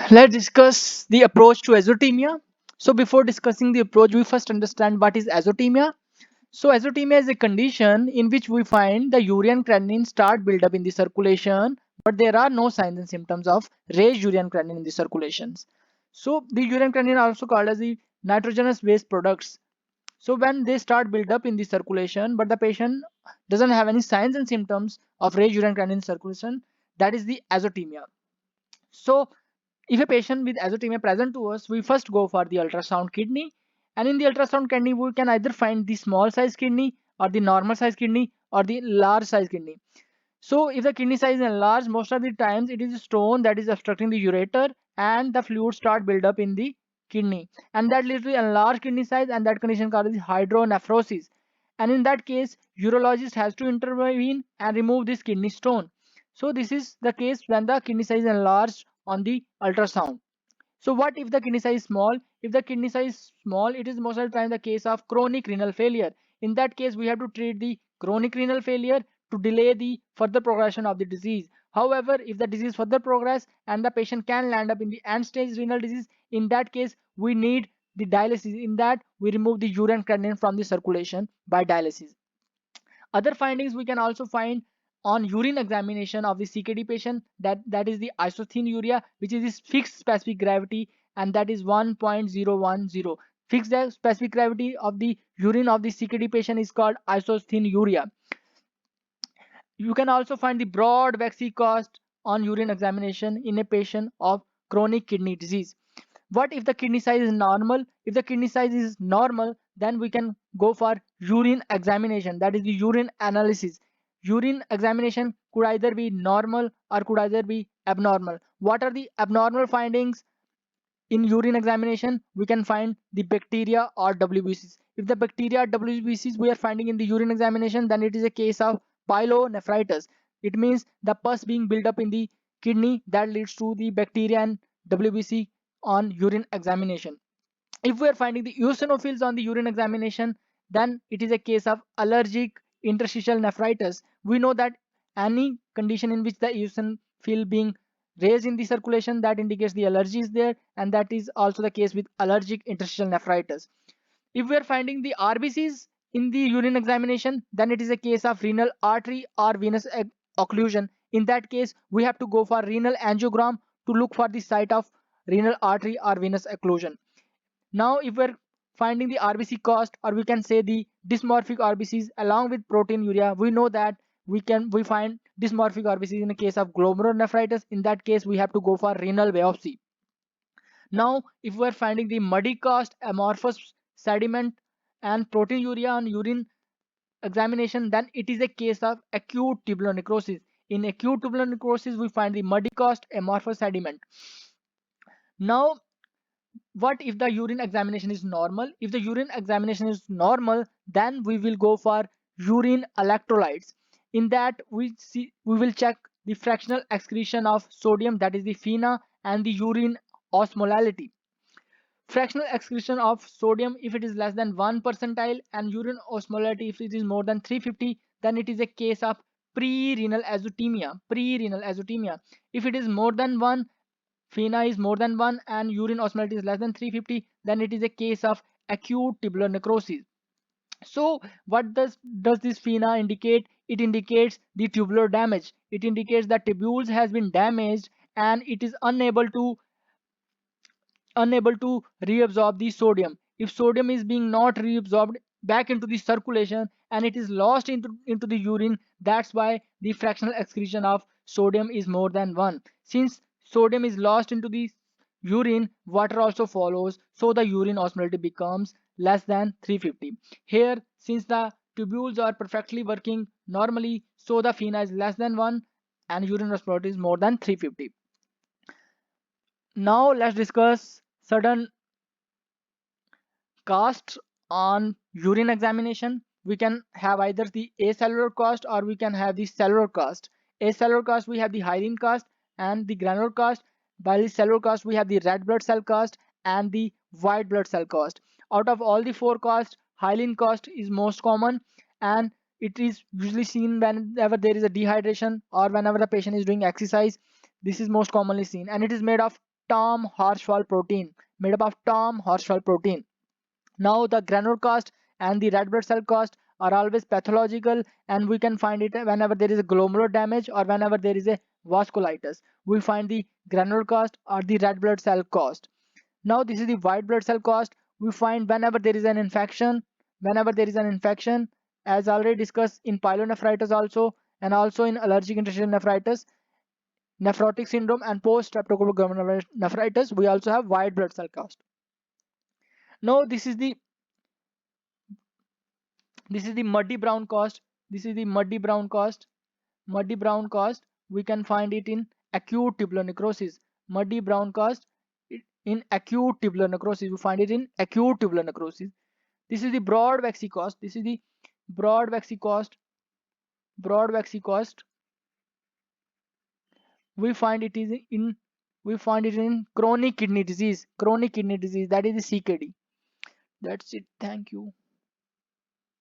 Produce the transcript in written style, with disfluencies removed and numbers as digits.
Let's discuss the approach to azotemia. So before discussing the approach, we first understand what is azotemia. So azotemia is a condition in which we find the urea and creatinine start build up in the circulation, but there are no signs and symptoms of raised urea and creatinine in the circulations. So the urea and creatinine are also called as the nitrogenous waste products. So when they start build up in the circulation, but the patient doesn't have any signs and symptoms of raised urea and creatinine in circulation, that is the azotemia. So if a patient with azotemia present to us, we first go for the ultrasound kidney, and in the ultrasound kidney we can either find the small size kidney or the normal size kidney or the large size kidney. So if the kidney size is enlarged, most of the times it is a stone that is obstructing the ureter and the fluid start build up in the kidney, and that leads to enlarged kidney size, and that condition called is hydronephrosis. And in that case, urologist has to intervene and remove this kidney stone. So this is the case when the kidney size is enlarged on the ultrasound. So what if the kidney size is small? If the kidney size is small, it is most of the time the case of chronic renal failure. In that case, we have to treat the chronic renal failure to delay the further progression of the disease. However, if the disease further progress and the patient can land up in the end stage renal disease, in that case, we need the dialysis. In that, we remove the urine creatinine from the circulation by dialysis. Other findings we can also find on urine examination of the CKD patient, that is the isocynuria, which is this fixed specific gravity, and that is 1.010. Fixed specific gravity of the urine of the CKD patient is called isocynuria. You can also find the broad waxy cast on urine examination in a patient of chronic kidney disease. What if the kidney size is normal? If the kidney size is normal, then we can go for urine examination, that is the urine analysis. Urine examination could either be normal or could either be abnormal. What are the abnormal findings? In urine examination we can find the bacteria or WBCs. If the bacteria or WBCs we are finding in the urine examination, then it is a case of pyelonephritis. It means the pus being built up in the kidney that leads to the bacteria and WBC on urine examination. If we are finding the eosinophils on the urine examination, then it is a case of allergic interstitial nephritis. We know that any condition in which the eosinophil being raised in the circulation, that indicates the allergy is there, and that is also the case with allergic interstitial nephritis. If we are finding the RBCs in the urine examination, then it is a case of renal artery or venous occlusion. In that case, we have to go for renal angiogram to look for the site of renal artery or venous occlusion. Now, if we're finding the RBC cost, or we can say the dysmorphic RBCs along with proteinuria, we know that we find dysmorphic RBCs in the case of glomerulonephritis. In that case, we have to go for renal biopsy. Now, if we're finding the muddy cast, amorphous sediment, and proteinuria on urine examination, then it is a case of acute tubular necrosis. In acute tubular necrosis, we find the muddy cast, amorphous sediment. Now, what if the urine examination is normal? If the urine examination is normal, then we will go for urine electrolytes. In that, we will check the fractional excretion of sodium, that is the FeNA, and the urine osmolality. Fractional excretion of sodium, if it is less than 1 percentile, and urine osmolality if it is more than 350, then it is a case of pre-renal azotemia. Pre-renal azotemia. If it is more than 1, FeNA is more than 1, and urine osmolality is less than 350, then it is a case of acute tubular necrosis. So what does this FeNA indicate? It indicates the tubular damage. It indicates that tubules has been damaged and it is unable to reabsorb the sodium. If sodium is being not reabsorbed back into the circulation and it is lost into the urine, that's why the fractional excretion of sodium is more than 1. Since sodium is lost into the urine, water also follows, so the urine osmolality becomes less than 350. Here, since the tubules are perfectly working normally, so the FeNA is less than 1 and urine osmolality is more than 350. Now let's discuss certain cast on urine examination. We can have either the acellular cast or we can have the cellular cast. Acellular cast we have the hyaline cast and the granular cast. By the cellular cast we have the red blood cell cast and the white blood cell cast. Out of all the four casts, hyaline cast is most common, and it is usually seen whenever there is a dehydration or whenever the patient is doing exercise. This is most commonly seen, and it is made of Tom Horsfall protein. Made up of Tom Horsfall protein. Now the granulocyst and the red blood cell cast are always pathological, and we can find it whenever there is a glomerular damage or whenever there is a vasculitis. We find the granulocyst or the red blood cell cast. Now this is the white blood cell cast. We find whenever there is an infection, whenever there is an infection, as already discussed in pyelonephritis also, and also in allergic interstitial nephritis, nephrotic syndrome, and post streptococcal nephritis, we also have white blood cell cast. Now this is the muddy brown cast. This is the muddy brown cast. Muddy brown cast, we can find it in acute tubular necrosis. Muddy brown cast in acute tubular necrosis. We find it in acute tubular necrosis. This is the broad waxy cast. This is the broad waxy cast. Broad waxy cast. We find it is in chronic kidney disease. Chronic kidney disease, that is the CKD. That's it. Thank you.